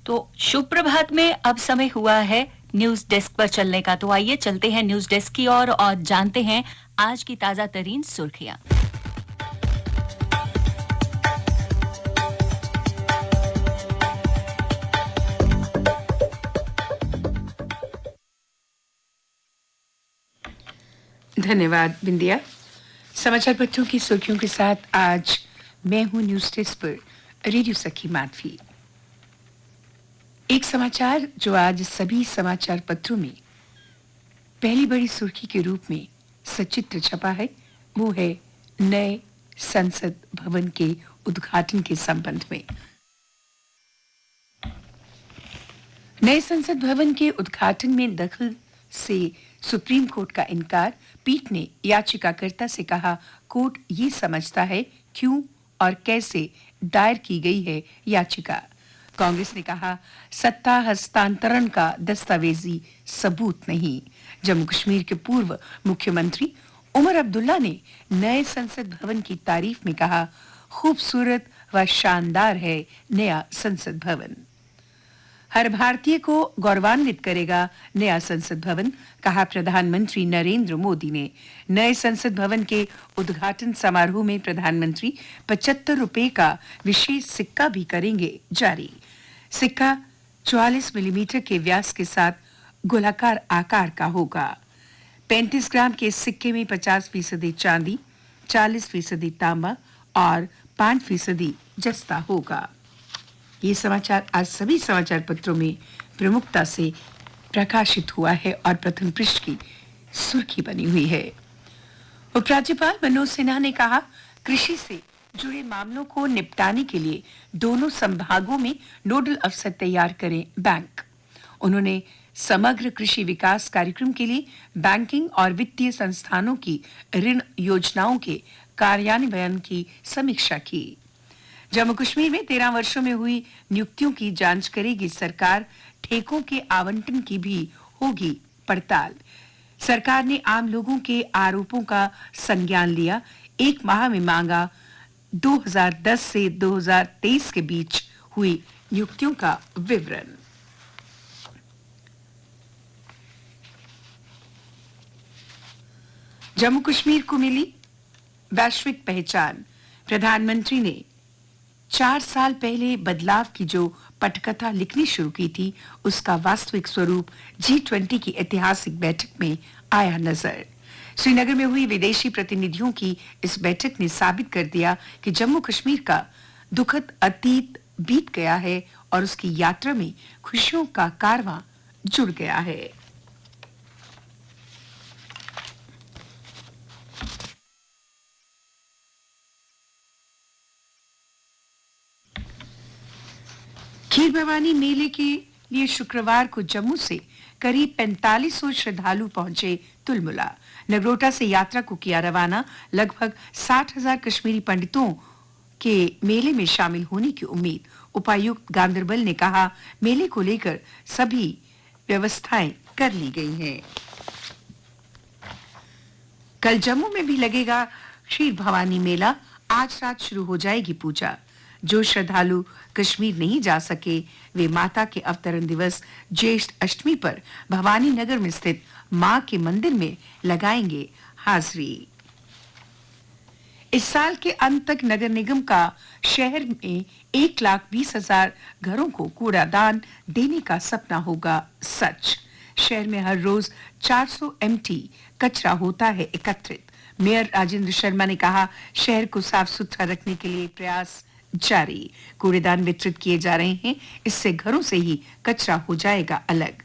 तो शुभ प्रभात में अब समय हुआ है न्यूज डेस्क पर चलने का। तो आइए चलते हैं न्यूज डेस्क की ओर और जानते हैं आज की ताजा तरीन सुर्खियां। धन्यवाद बिंदिया। समाचार पत्रों की सुर्खियों के साथ आज मैं हूं न्यूज डेस्क पर रेडियो सखी माधवी। एक समाचार जो आज सभी समाचार पत्रों में पहली बड़ी सुर्खी के रूप में सचित्र छपा है, वो है नए संसद भवन के उद्घाटन के संबंध में। नए संसद भवन के उद्घाटन में दखल से सुप्रीम कोर्ट का इनकार। पीठ ने याचिकाकर्ता से कहा, कोर्ट ये समझता है क्यों और कैसे दायर की गई है याचिका। कांग्रेस ने कहा, सत्ता हस्तांतरण का दस्तावेजी सबूत नहीं। जम्मू कश्मीर के पूर्व मुख्यमंत्री उमर अब्दुल्ला ने नए संसद भवन की तारीफ में कहा, खूबसूरत व शानदार है नया संसद भवन। हर भारतीय को गौरवान्वित करेगा नया संसद भवन, कहा प्रधानमंत्री नरेंद्र मोदी ने। नए संसद भवन के उद्घाटन समारोह में प्रधानमंत्री 75 रुपए का विशेष सिक्का भी करेंगे जारी। सिक्का 44 मिलीमीटर के व्यास के साथ गोलाकार आकार का होगा। 35 ग्राम के सिक्के में 50% चांदी, 40% तांबा और 5% जस्ता होगा। ये समाचार आज सभी समाचार पत्रों में प्रमुखता से प्रकाशित हुआ है और प्रथम पृष्ठ की सुर्खी बनी हुई है। उपराज्यपाल मनोज सिन्हा ने कहा, कृषि से जुड़े मामलों को निपटाने के लिए दोनों संभागों में नोडल अफसर तैयार करें बैंक। उन्होंने समग्र कृषि विकास कार्यक्रम के लिए बैंकिंग और वित्तीय संस्थानों की ऋण योजनाओं के कार्यान्वयन की समीक्षा की। जम्मू कश्मीर में 13 वर्षों में हुई नियुक्तियों की जांच करेगी सरकार। ठेकों के आवंटन की भी होगी पड़ताल। सरकार ने आम लोगों के आरोपों का संज्ञान लिया। एक माह में मांगा 2010 से 2023 के बीच हुई नियुक्तियों का विवरण। जम्मू कश्मीर को मिली वैश्विक पहचान। प्रधानमंत्री ने 4 साल पहले बदलाव की जो पटकथा लिखनी शुरू की थी, उसका वास्तविक स्वरूप G20 की ऐतिहासिक बैठक में आया नजर। श्रीनगर में हुई विदेशी प्रतिनिधियों की इस बैठक ने साबित कर दिया कि जम्मू कश्मीर का दुखद अतीत बीत गया है और उसकी यात्रा में खुशियों का कारवां जुड़ गया है। खीर भवानी मेले के लिए शुक्रवार को जम्मू से करीब 4500 श्रद्धालु पहुंचे तुलमुला। नगरोटा से यात्रा को किया रवाना। लगभग 60,000 कश्मीरी पंडितों के मेले में शामिल होने की उम्मीद। उपायुक्त गांदरबल ने कहा, मेले को लेकर सभी व्यवस्थाएं कर ली गई हैं। कल जम्मू में भी लगेगा खीर भवानी मेला। आज रात शुरू हो जाएगी पूजा। जो श्रद्धालु कश्मीर नहीं जा सके, वे माता के अवतरण दिवस ज्येष्ठ अष्टमी पर भवानी नगर में स्थित मां के मंदिर में लगाएंगे हाजिरी। इस साल के अंत तक नगर निगम का शहर में 1,20,000 घरों को कूड़ादान देने का सपना होगा सच। शहर में हर रोज 400 MT कचरा होता है एकत्रित। मेयर राजेंद्र शर्मा ने कहा, शहर को साफ सुथरा रखने के लिए प्रयास जारी। कूड़ेदान वितरित किए जा रहे हैं, इससे घरों से ही कचरा हो जाएगा अलग।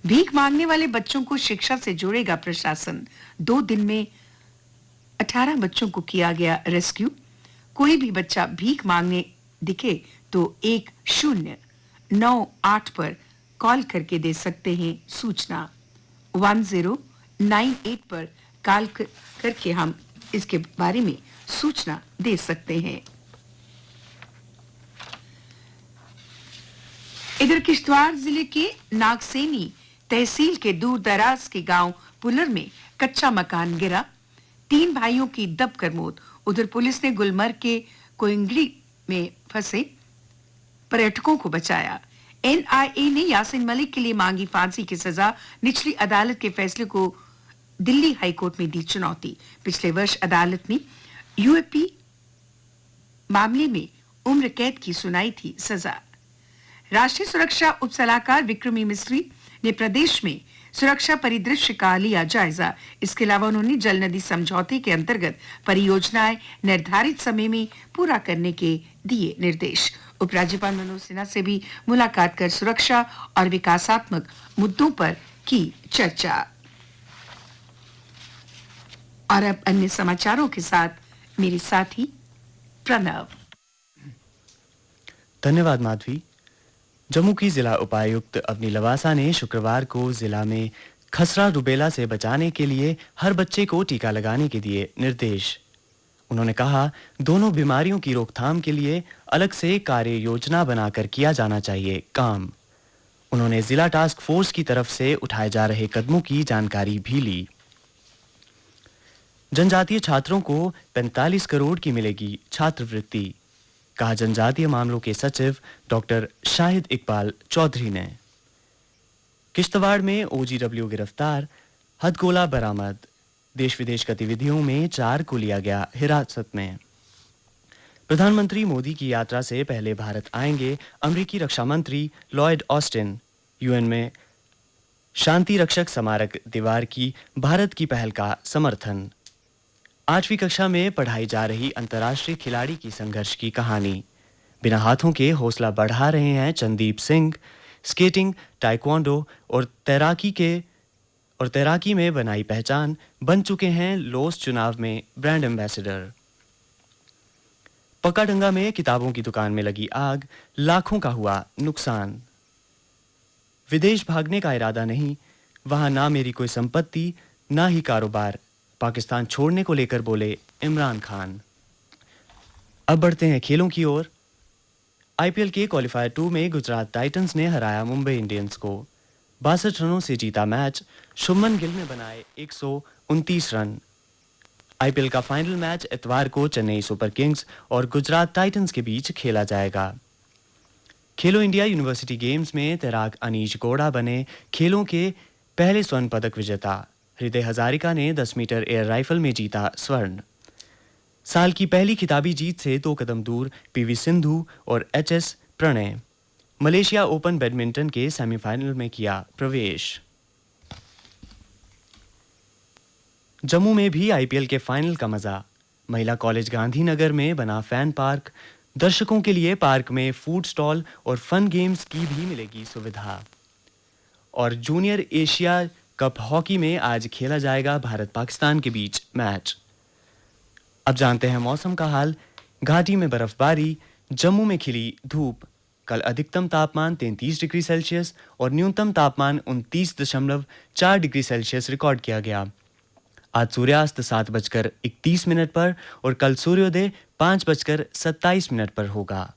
भीख मांगने वाले बच्चों को शिक्षा से जोड़ेगा प्रशासन। 2 दिन में 18 बच्चों को किया गया रेस्क्यू। कोई भी बच्चा भीख मांगने दिखे तो 1098 पर कॉल करके दे सकते हैं सूचना। 1098 पर कॉल करके हम इसके बारे में सूचना दे सकते हैं। इधर किश्तवाड़ जिले के नागसेनी तहसील के दूर दराज के गांव पुलर में कच्चा मकान गिरा। 3 भाइयों की दबकर मौत। उधर पुलिस ने गुलमर्ग के कोइंगड़ी में फंसे पर्यटकों को बचाया। एनआईए ने यासीन मलिक के लिए मांगी फांसी की सजा। निचली अदालत के फैसले को दिल्ली हाईकोर्ट में दी चुनौती। पिछले वर्ष अदालत ने यूएपी मामले में उम्र कैद की सुनाई थी सजा। राष्ट्रीय सुरक्षा उप सलाहकार विक्रमी मिस्री ने प्रदेश में सुरक्षा परिदृश्य का लिया जायजा। इसके अलावा उन्होंने जल नदी समझौते के अंतर्गत परियोजनाएं निर्धारित समय में पूरा करने के दिए निर्देश। उपराज्यपाल मनोज सिन्हा से भी मुलाकात कर सुरक्षा और विकासात्मक मुद्दों पर की चर्चा। और अब अन्य समाचारों के साथ मेरे साथी प्रणव। धन्यवाद माधवी। जम्मू की जिला उपायुक्त अवनी लवासा ने शुक्रवार को जिला में खसरा रुबेला से बचाने के लिए हर बच्चे को टीका लगाने के दिए निर्देश। उन्होंने कहा, दोनों बीमारियों की रोकथाम के लिए अलग से कार्य योजना बनाकर किया जाना चाहिए काम। उन्होंने जिला टास्क फोर्स की तरफ से उठाए जा रहे कदमों की जानकारी भी ली। जनजातीय छात्रों को 45 करोड़ की मिलेगी छात्रवृत्ति, कहा जनजातीय मामलों के सचिव डॉक्टर शाहिद इकबाल चौधरी ने। किश्तवाड़ में ओजीडब्ल्यू गिरफ्तार, हथगोला बरामद। देश विदेश गतिविधियों में 4 को लिया गया हिरासत में। प्रधानमंत्री मोदी की यात्रा से पहले भारत आएंगे अमेरिकी रक्षा मंत्री लॉयड ऑस्टिन। यूएन में शांति रक्षक स्मारक दीवार की भारत की पहल का समर्थन। 8वीं कक्षा में पढ़ाई जा रही अंतर्राष्ट्रीय खिलाड़ी की संघर्ष की कहानी। बिना हाथों के हौसला बढ़ा रहे हैं चंदीप सिंह। स्केटिंग, ताइक्वांडो और तैराकी में बनाई पहचान, बन चुके हैं लोस चुनाव में ब्रांड एम्बेसडर। पक्काडंगा में किताबों की दुकान में लगी आग, लाखों का हुआ नुकसान। विदेश भागने का इरादा नहीं, वहां ना मेरी कोई संपत्ति ना ही कारोबार, पाकिस्तान छोड़ने को लेकर बोले इमरान खान। अब बढ़ते हैं खेलों की ओर। आईपीएल के क्वालिफायर 2 में गुजरात टाइटंस ने हराया मुंबई इंडियंस को। 62 रनों से जीता मैच। शुभमन गिल ने बनाए 129 रन। आईपीएल का फाइनल मैच इतवार को चेन्नई सुपर किंग्स और गुजरात टाइटंस के बीच खेला जाएगा। खेलो इंडिया यूनिवर्सिटी गेम्स में तैराक अनीश गौड़ा बने खेलों के पहले स्वर्ण पदक विजेता। हृदय हजारिका ने 10 मीटर एयर राइफल में जीता स्वर्ण। साल की पहली खिताबी जीत से 2 कदम दूर पीवी सिंधु और HS Prannoy. Malaysia Open badminton के सेमीफाइनल में किया प्रवेश। जम्मू में भी आईपीएल के फाइनल का मजा। महिला कॉलेज गांधीनगर में बना फैन पार्क। दर्शकों के लिए पार्क में फूड स्टॉल और फन गेम्स की भी मिलेगी सुविधा। और जूनियर एशिया कप हॉकी में आज खेला जाएगा भारत पाकिस्तान के बीच मैच। अब जानते हैं मौसम का हाल। घाटी में बर्फबारी, जम्मू में खिली धूप। कल अधिकतम तापमान 33 डिग्री सेल्सियस और न्यूनतम तापमान 29.4 डिग्री सेल्सियस रिकॉर्ड किया गया। आज सूर्यास्त 7:31 पर और कल सूर्योदय 5:27 पर होगा।